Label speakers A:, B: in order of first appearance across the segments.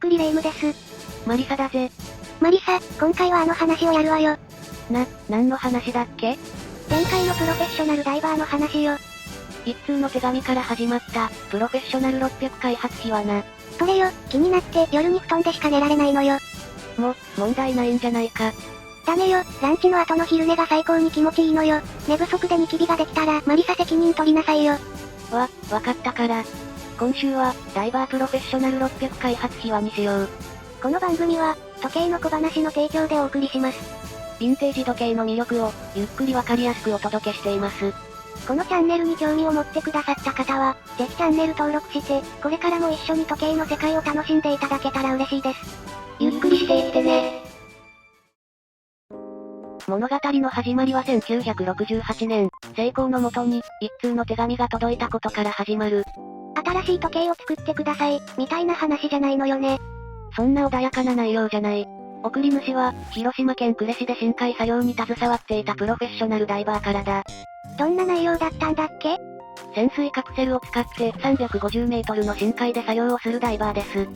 A: くりレ夢ムです。
B: マリサだぜ。
A: マリサ、今回はあの話をやるわよ。
B: 何の話だっけ？
A: 前回のプロフェッショナルダイバーの話よ。
B: 一通の手紙から始まった、プロフェッショナル600開発費はな。
A: それよ、気になって夜に布団でしか寝られないのよ。
B: 問題ないんじゃないか。
A: ダメよ、ランチの後の昼寝が最高に気持ちいいのよ。寝不足でニキビができたらマリサ責任取りなさいよ。
B: わかったから。今週は、ダイバープロフェッショナル600開発費はにしよう。
A: この番組は、時計の小話の提供でお送りします。
B: ヴィンテージ時計の魅力を、ゆっくりわかりやすくお届けしています。
A: このチャンネルに興味を持ってくださった方は、ぜひチャンネル登録して、これからも一緒に時計の世界を楽しんでいただけたら嬉しいです。ゆっくりしていってね。
B: 物語の始まりは1968年、セイコーのもとに、一通の手紙が届いたことから始まる。
A: 新しい時計を作ってください、みたいな話じゃないのよね。
B: そんな穏やかな内容じゃない。送り主は、広島県呉市で深海作業に携わっていたプロフェッショナルダイバーからだ。
A: どんな内容だったんだっけ？
B: 潜水カプセルを使って350メートルの深海で作業をするダイバーです。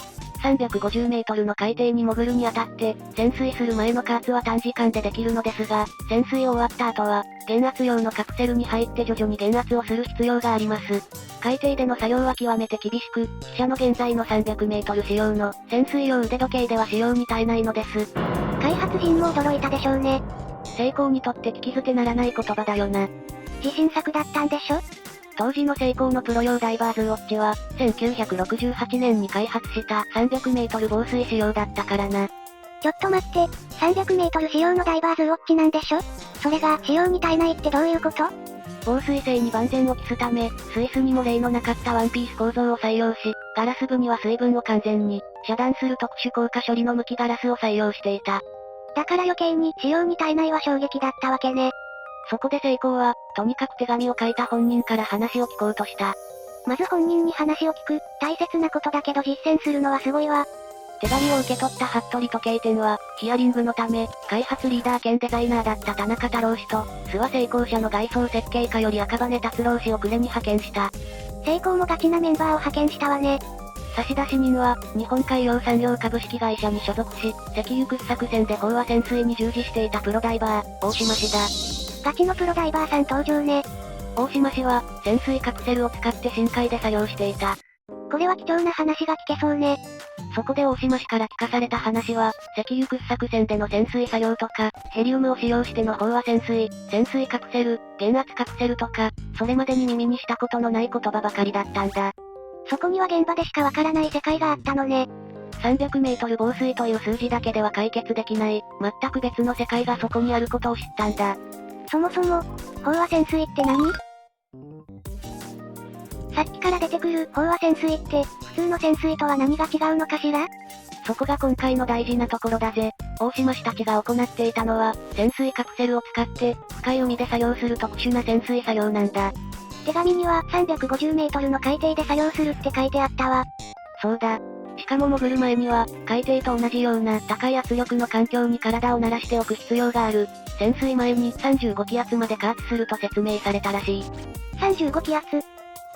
B: 350メートルの海底に潜るにあたって、潜水する前の加圧は短時間でできるのですが、潜水を終わった後は、減圧用のカプセルに入って徐々に減圧をする必要があります。海底での作業は極めて厳しく、自社の現在の300メートル仕様の潜水用腕時計では使用に耐えないのです。
A: 開発陣も驚いたでしょうね。
B: セイコーにとって聞き捨てならない言葉だよな。
A: 自信作だったんでしょ？
B: 当時のセイコーのプロ用ダイバーズウォッチは、1968年に開発した300メートル防水仕様だったからな。
A: ちょっと待って、300メートル仕様のダイバーズウォッチなんでしょ？それが使用に耐えないってどういうこと？
B: 防水性に万全を期すため、スイスにも例のなかったワンピース構造を採用し、ガラス部には水分を完全に遮断する特殊硬化処理の無機ガラスを採用していた。
A: だから余計に使用に耐えないは衝撃だったわけね。
B: そこでセイコーは、とにかく手紙を書いた本人から話を聞こうとした。
A: まず本人に話を聞く、大切なことだけど実践するのはすごいわ。
B: 手紙を受け取った服部時計店は、ヒアリングのため、開発リーダー兼デザイナーだった田中太郎氏と、諏訪成功社の外装設計家より赤羽達郎氏を呉に派遣した。
A: セイコーもガチなメンバーを派遣したわね。
B: 差出人は、日本海洋産業株式会社に所属し、石油掘削船で飽和潜水に従事していたプロダイバー、大島氏だ。
A: ガチのプロダイバーさん登場ね。
B: 大島氏は、潜水カプセルを使って深海で作業していた。
A: これは貴重な話が聞けそうね。
B: そこで大島氏から聞かされた話は、石油掘削船での潜水作業とか、ヘリウムを使用しての飽和潜水、潜水カプセル、減圧カプセルとか、それまでに耳にしたことのない言葉ばかりだったんだ。
A: そこには現場でしかわからない世界があったのね。
B: 300メートル防水という数字だけでは解決できない、全く別の世界がそこにあることを知ったんだ。
A: そもそも、飽和潜水って何？さっきから出てくる飽和潜水って、普通の潜水とは何が違うのかしら？
B: そこが今回の大事なところだぜ。大島氏たちが行っていたのは、潜水カプセルを使って、深い海で作業する特殊な潜水作業なんだ。
A: 手紙には350メートルの海底で作業するって書いてあったわ。
B: そうだ。しかも潜る前には、海底と同じような高い圧力の環境に体を慣らしておく必要がある。潜水前に35気圧まで加圧すると説明されたらしい。
A: 35気圧？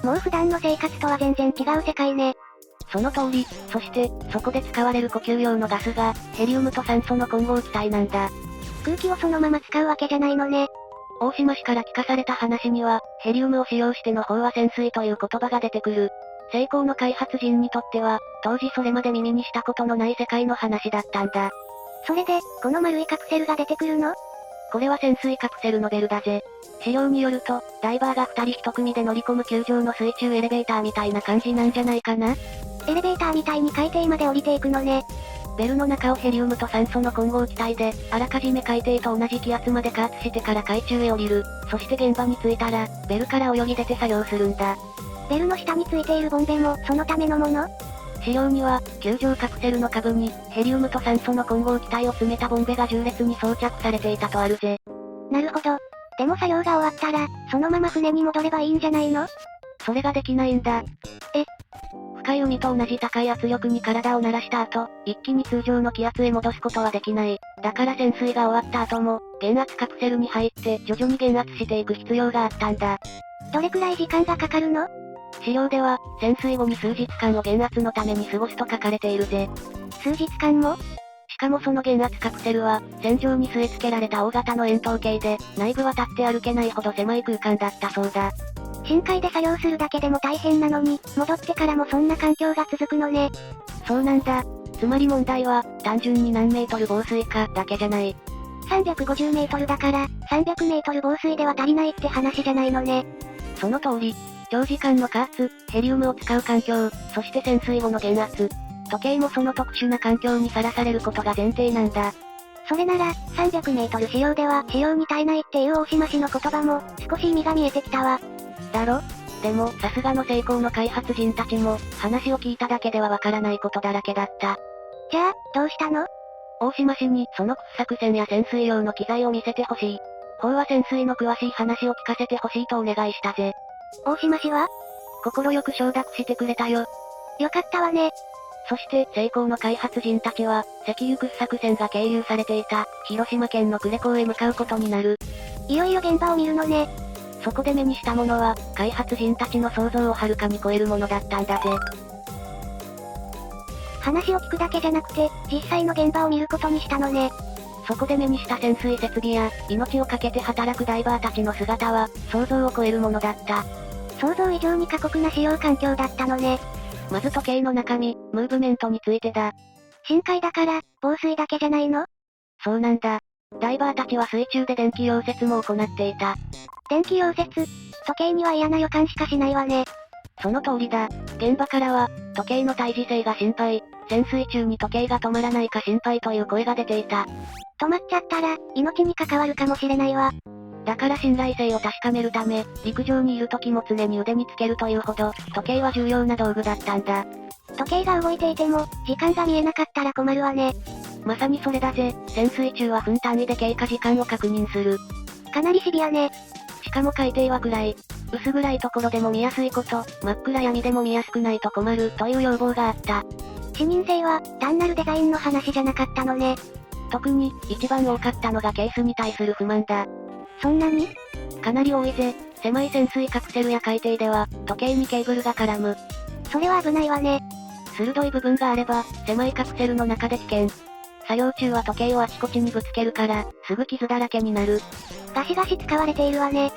A: もう普段の生活とは全然違う世界ね。
B: その通り、そして、そこで使われる呼吸用のガスが、ヘリウムと酸素の混合気体なんだ。
A: 空気をそのまま使うわけじゃないのね。
B: 大島氏から聞かされた話には、ヘリウムを使用しての飽和潜水という言葉が出てくる。セイコーの開発陣にとっては、当時それまで耳にしたことのない世界の話だったんだ。
A: それで、この丸いカプセルが出てくるの？
B: これは潜水カプセルのベルだぜ。資料によると、ダイバーが2人1組で乗り込む球状の水中エレベーターみたいな感じなんじゃないかな？
A: エレベーターみたいに海底まで降りていくのね。
B: ベルの中をヘリウムと酸素の混合気体で、あらかじめ海底と同じ気圧まで加圧してから海中へ降りる。そして現場に着いたら、ベルから泳ぎ出て作業するんだ。
A: ベルの下についているボンベも、そのためのもの？
B: 資料には、球状カプセルの下部に、ヘリウムと酸素の混合気体を詰めたボンベが縦列に装着されていたとあるぜ。
A: なるほど。でも作業が終わったら、そのまま船に戻ればいいんじゃないの？
B: それができないんだ。深い海と同じ高い圧力に体を慣らした後、一気に通常の気圧へ戻すことはできない。だから潜水が終わった後も、減圧カプセルに入って徐々に減圧していく必要があったんだ。
A: どれくらい時間がかかるの？
B: 資料では、潜水後に数日間を減圧のために過ごすと書かれているぜ。
A: 数日間も？
B: しかもその減圧カプセルは、船上に据え付けられた大型の円筒形で、内部は立って歩けないほど狭い空間だったそうだ。
A: 深海で作業するだけでも大変なのに、戻ってからもそんな環境が続くのね。
B: そうなんだ。つまり問題は、単純に何メートル防水かだけじゃない。
A: 350メートルだから、300メートル防水では足りないって話じゃないのね。
B: その通り。長時間の加圧、ヘリウムを使う環境、そして潜水後の減圧。時計もその特殊な環境にさらされることが前提なんだ。
A: それなら、300メートル使用では使用に耐えないっていう大島氏の言葉も、少し意味が見えてきたわ。
B: だろ？でも、さすがの成功の開発人たちも、話を聞いただけではわからないことだらけだった。
A: じゃあ、どうしたの？
B: 大島氏に、その掘削船や潜水用の機材を見せてほしい。飽和潜水の詳しい話を聞かせてほしいとお願いしたぜ。
A: 大島氏は？
B: 心よく承諾してくれたよ。
A: よかったわね。
B: そして、成功の開発人たちは、石油掘削船が経由されていた、広島県の呉港へ向かうことになる。
A: いよいよ現場を見るのね。
B: そこで目にしたものは、開発人たちの想像をはるかに超えるものだったんだぜ。
A: 話を聞くだけじゃなくて、実際の現場を見ることにしたのね。
B: そこで目にした潜水設備や、命を懸けて働くダイバーたちの姿は、想像を超えるものだった。
A: 想像以上に過酷な使用環境だったのね。
B: まず時計の中身、ムーブメントについてだ。
A: 深海だから、防水だけじゃないの？
B: そうなんだ。ダイバーたちは水中で電気溶接も行っていた。
A: 電気溶接？時計には嫌な予感しかしないわね。
B: その通りだ。現場からは、時計の対峙性が心配、潜水中に時計が止まらないか心配という声が出ていた。
A: 止まっちゃったら、命に関わるかもしれないわ。
B: だから信頼性を確かめるため、陸上にいる時も常に腕につけるというほど、時計は重要な道具だったんだ。
A: 時計が動いていても、時間が見えなかったら困るわね。
B: まさにそれだぜ。潜水中は分単位で経過時間を確認する。
A: かなりシビアね。
B: しかも海底は暗い。薄暗いところでも見やすいこと、真っ暗闇でも見やすくないと困るという要望があった。
A: 視認性は、単なるデザインの話じゃなかったのね。
B: 特に、一番多かったのがケースに対する不満だ。
A: そんなに？
B: かなり多いぜ。狭い潜水カプセルや海底では、時計にケーブルが絡む。
A: それは危ないわね。
B: 鋭い部分があれば、狭いカプセルの中で危険。作業中は時計をあちこちにぶつけるから、すぐ傷だらけになる。
A: ガシガシ使われているわね。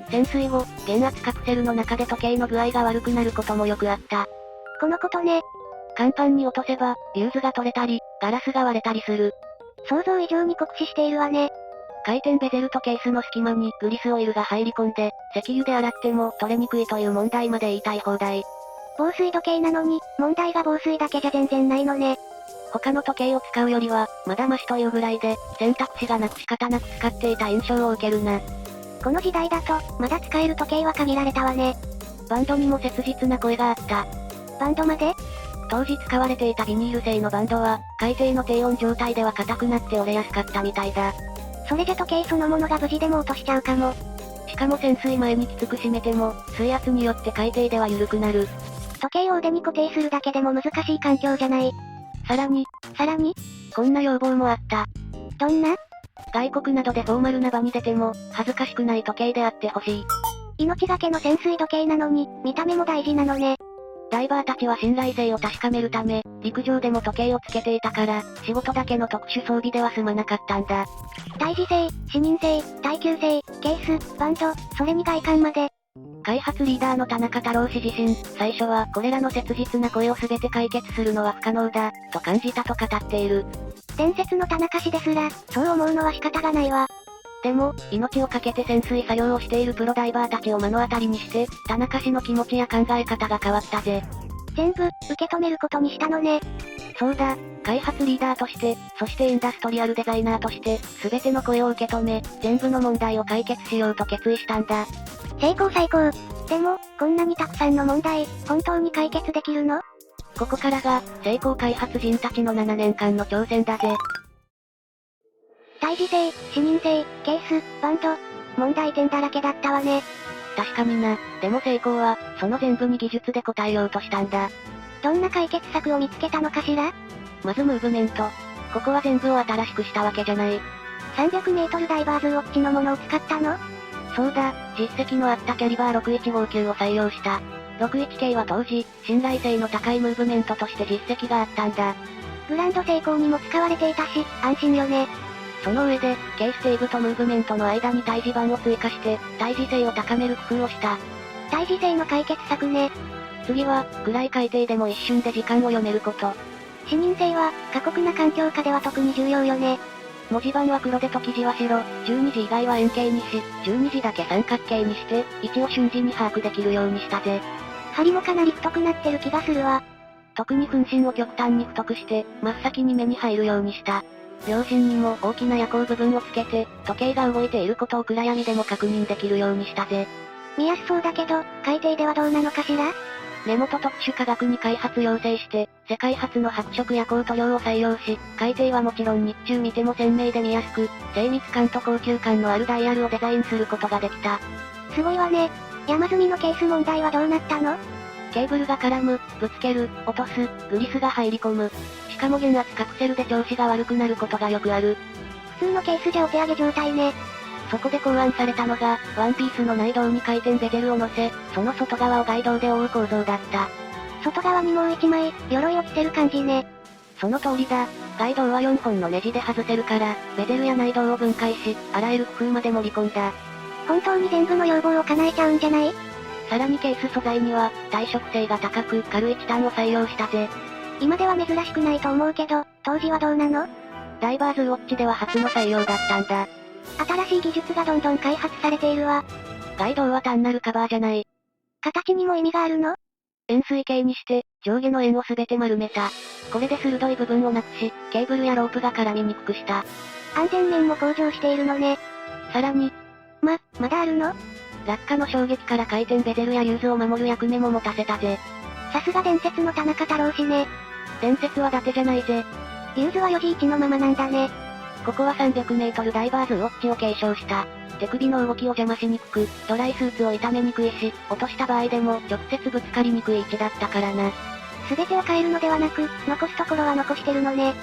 B: 潜水後、減圧カプセルの中で時計の具合が悪くなることもよくあった。
A: このことね。
B: 甲板に落とせば、リューズが取れたり、ガラスが割れたりする。
A: 想像以上に酷使しているわね。
B: 回転ベゼルとケースの隙間にグリスオイルが入り込んで、石油で洗っても取れにくいという問題まで言いたい放題。
A: 防水時計なのに、問題が防水だけじゃ全然ないのね。
B: 他の時計を使うよりは、まだマシというぐらいで、選択肢がなく仕方なく使っていた印象を受けるな。
A: この時代だと、まだ使える時計は限られたわね。
B: バンドにも切実な声があった。
A: バンドまで？
B: 当時使われていたビニール製のバンドは、海底の低温状態では硬くなって折れやすかったみたいだ。
A: それじゃ時計そのものが無事でも落としちゃうかも。
B: しかも潜水前にきつく締めても、水圧によって海底では緩くなる。
A: 時計を腕に固定するだけでも難しい環境じゃない。
B: さらに、こんな要望もあった。
A: どんな？
B: 外国などでフォーマルな場に出ても、恥ずかしくない時計であってほしい。
A: 命がけの潜水時計なのに、見た目も大事なのね。
B: ダイバーたちは信頼性を確かめるため、陸上でも時計をつけていたから、仕事だけの特殊装備では済まなかったんだ。
A: 対峙性、視認性、耐久性、ケース、バンド、それに外観まで。
B: 開発リーダーの田中太郎氏自身、最初はこれらの切実な声を全て解決するのは不可能だ、と感じたと語っている。
A: 伝説の田中氏ですら、そう思うのは仕方がないわ。
B: でも、命を懸けて潜水作業をしているプロダイバーたちを目の当たりにして、田中氏の気持ちや考え方が変わったぜ。
A: 全部、受け止めることにしたのね。
B: そうだ、開発リーダーとして、そしてインダストリアルデザイナーとして、全ての声を受け止め、全部の問題を解決しようと決意したんだ。
A: 成功最高。でも、こんなにたくさんの問題、本当に解決できるの？
B: ここからが、成功開発人たちの7年間の挑戦だぜ。
A: 対峙性、視認性、ケース、バンド。問題点だらけだったわね。
B: 確かにな。でも成功は、その全部に技術で応えようとしたんだ。
A: どんな解決策を見つけたのかしら？
B: まずムーブメント。ここは全部を新しくしたわけじゃない。
A: 300メートルダイバーズウォッチのものを使ったの？
B: そうだ、実績のあったキャリバー6159を採用した。61系は当時、信頼性の高いムーブメントとして実績があったんだ。
A: ブランド成功にも使われていたし、安心よね。
B: その上で、Kステーブとムーブメントの間に対峙板を追加して、対峙性を高める工夫をした。
A: 対峙性の解決策ね。
B: 次は、暗い海底でも一瞬で時間を読めること。
A: 視認性は、過酷な環境下では特に重要よね。
B: 文字盤は黒でと記事は白、12時以外は円形にし、12時だけ三角形にして、位置を瞬時に把握できるようにしたぜ。
A: 針もかなり太くなってる気がするわ。
B: 特に分身を極端に太くして、真っ先に目に入るようにした。両親にも大きな夜光部分をつけて、時計が動いていることを暗闇でも確認できるようにしたぜ。
A: 見やすそうだけど、海底ではどうなのかしら？
B: 根本特殊化学に開発要請して、世界初の白色夜光塗料を採用し、海底はもちろん日中見ても鮮明で見やすく、精密感と高級感のあるダイヤルをデザインすることができた。
A: すごいわね。山積みのケース問題はどうなったの？
B: ケーブルが絡む、ぶつける、落とす、グリスが入り込む。しかも減圧カプセルで調子が悪くなることがよくある。
A: 普通のケースじゃお手上げ状態ね。
B: そこで考案されたのが、ワンピースの内胴に回転ベゼルを乗せ、その外側をガイドで覆う構造だった。
A: 外側にもう一枚、鎧を着せる感じね。
B: その通りだ。ガイドは4本のネジで外せるから、ベゼルや内胴を分解し、あらゆる工夫まで盛り込んだ。
A: 本当に全部の要望を叶えちゃうんじゃない？
B: さらにケース素材には、耐食性が高く、軽いチタンを採用したぜ。
A: 今では珍しくないと思うけど、当時はどうなの？
B: ダイバーズウォッチでは初の採用だったんだ。
A: 新しい技術がどんどん開発されているわ。
B: ガイドは単なるカバーじゃない。
A: 形にも意味があるの？
B: 円錐形にして、上下の円をすべて丸めた。これで鋭い部分をなくし、ケーブルやロープが絡みにくくした。
A: 安全面も向上しているのね。
B: さらに、
A: まだあるの？
B: 落下の衝撃から回転ベゼルやリューズを守る役目も持たせたぜ。
A: さすが伝説の田中太郎氏ね。
B: 伝説は伊達じゃないぜ。
A: リューズは4時1のままなんだね。
B: ここは300メートルダイバーズウォッチを継承した。手首の動きを邪魔しにくく、ドライスーツを傷めにくいし、落とした場合でも直接ぶつかりにくい位置だったからな。
A: すべてを変えるのではなく、残すところは残してるのね。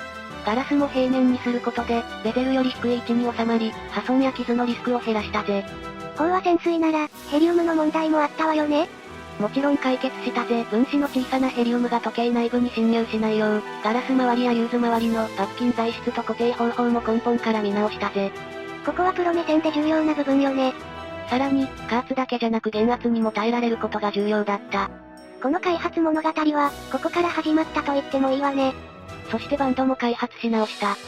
B: ガラスも平面にすることで、ベゼルより低い位置に収まり、破損や傷のリスクを減らしたぜ。
A: 飽和潜水なら、ヘリウムの問題もあったわよね。
B: もちろん解決したぜ。分子の小さなヘリウムが時計内部に侵入しないよう、ガラス周りやリューズ周りの罰金材質と固定方法も根本から見直したぜ。
A: ここはプロ目線で重要な部分よね。
B: さらに、加圧だけじゃなく減圧にも耐えられることが重要だった。
A: この開発物語は、ここから始まったと言ってもいいわね。
B: そしてバンドも開発し直した。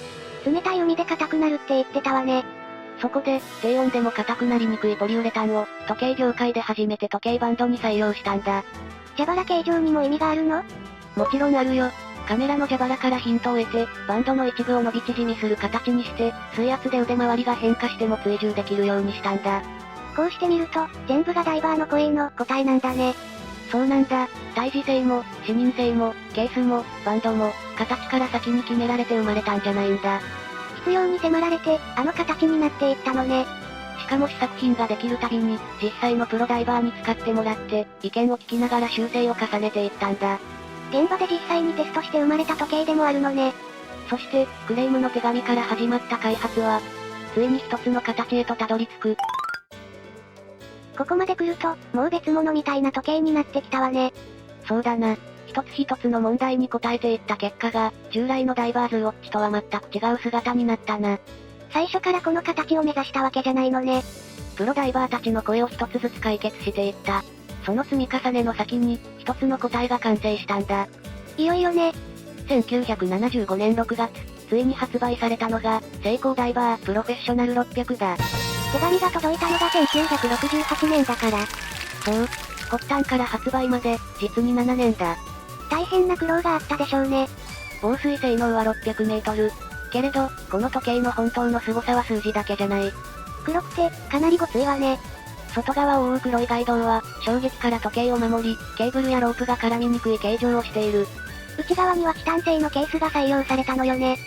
A: 冷たい海で硬くなるって言ってたわね。
B: そこで、低温でも硬くなりにくいポリウレタンを、時計業界で初めて時計バンドに採用したんだ。
A: 蛇腹形状にも意味があるの？
B: もちろんあるよ。カメラの蛇腹からヒントを得て、バンドの一部を伸び縮みする形にして、水圧で腕回りが変化しても追従できるようにしたんだ。
A: こうしてみると、全部がダイバーの声の答えなんだね。
B: そうなんだ。対峙性も、視認性も、ケースも、バンドも、形から先に決められて生まれたんじゃないんだ。
A: 必要に迫られて、あの形になっていったのね。
B: しかも試作品ができるたびに、実際のプロダイバーに使ってもらって、意見を聞きながら修正を重ねていったんだ。
A: 現場で実際にテストして生まれた時計でもあるのね。
B: そして、クレームの手紙から始まった開発は、ついに一つの形へとたどり着く。
A: ここまで来ると、もう別物みたいな時計になってきたわね。
B: そうだな。一つ一つの問題に答えていった結果が、従来のダイバーズウォッチとは全く違う姿になったな。
A: 最初からこの形を目指したわけじゃないのね。
B: プロダイバーたちの声を一つずつ解決していった。その積み重ねの先に、一つの答えが完成したんだ。
A: いよいよね。
B: 1975年6月、ついに発売されたのが、セイコーダイバープロフェッショナル600だ。
A: 手紙が届いたのが1968年だから。
B: そう。発端から発売まで、実に7年だ。
A: 大変な苦労があったでしょうね。
B: 防水性能は600メートル。けれど、この時計の本当の凄さは数字だけじゃない。
A: 黒くて、かなりごついわね。
B: 外側を覆う黒いガイドは、衝撃から時計を守り、ケーブルやロープが絡みにくい形状をしている。
A: 内側にはチタン製のケースが採用されたのよね。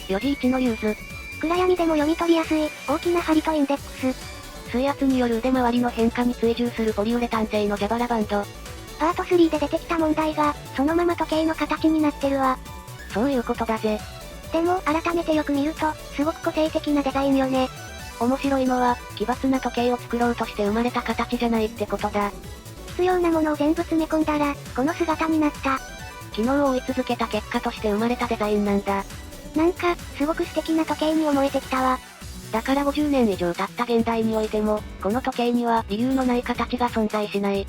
B: 4時1のユーズ。
A: 暗闇でも読み取りやすい、大きな針とインデックス。
B: 水圧による腕回りの変化に追従するポリウレタン製の蛇腹バンド。
A: パート3で出てきた問題が、そのまま時計の形になってるわ。
B: そういうことだぜ。
A: でも、改めてよく見ると、すごく個性的なデザインよね。
B: 面白いのは、奇抜な時計を作ろうとして生まれた形じゃないってことだ。
A: 普必要なものを全部詰め込んだら、この姿になった。
B: 機能を追い続けた結果として生まれたデザインなんだ。
A: なんか、すごく素敵な時計に思えてきたわ。
B: だから50年以上経った現代においても、この時計には理由のない形が存在しない。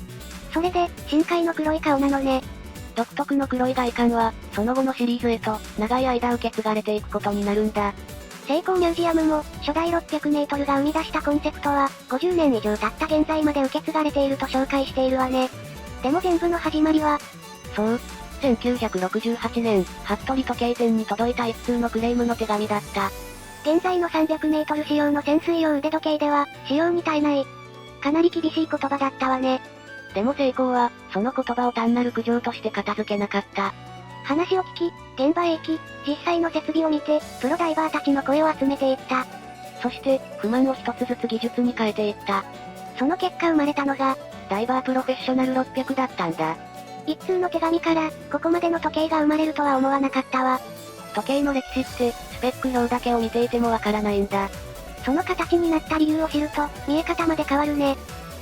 A: それで、深海の黒い顔なのね。
B: 独特の黒い外観は、その後のシリーズへと、長い間受け継がれていくことになるんだ。
A: セイコーミュージアムも、初代600メートルが生み出したコンセプトは、50年以上経った現在まで受け継がれていると紹介しているわね。でも全部の始まりは、
B: そう。1968年、服部時計店に届いた一通のクレームの手紙だった。
A: 現在の300メートル仕様の潜水用腕時計では、使用に耐えない。かなり厳しい言葉だったわね。
B: でもセイコーは、その言葉を単なる苦情として片付けなかった。
A: 話を聞き、現場へ行き、実際の設備を見て、プロダイバーたちの声を集めていった。
B: そして、不満を一つずつ技術に変えていった。
A: その結果生まれたのが、
B: ダイバープロフェッショナル600だったんだ。
A: 一通の手紙から、ここまでの時計が生まれるとは思わなかったわ。
B: 時計の歴史って、スペック表だけを見ていてもわからないんだ。
A: その形になった理由を知ると、見え方まで変わるね。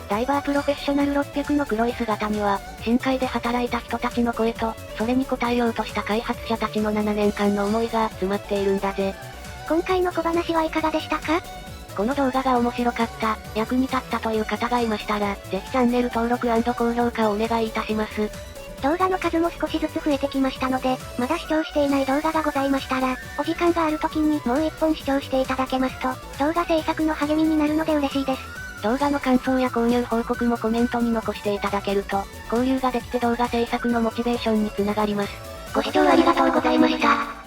B: ダイバープロフェッショナル600の黒い姿には、深海で働いた人たちの声と、それに応えようとした開発者たちの7年間の思いが詰まっているんだぜ。
A: 今回の小話はいかがでしたか？
B: この動画が面白かった、役に立ったという方がいましたら、ぜひチャンネル登録&高評価をお願いいたします。
A: 動画の数も少しずつ増えてきましたので、まだ視聴していない動画がございましたら、お時間がある時にもう一本視聴していただけますと、動画制作の励みになるので嬉しいです。
B: 動画の感想や購入報告もコメントに残していただけると、交流ができて動画制作のモチベーションにつながります。
A: ご視聴ありがとうございました。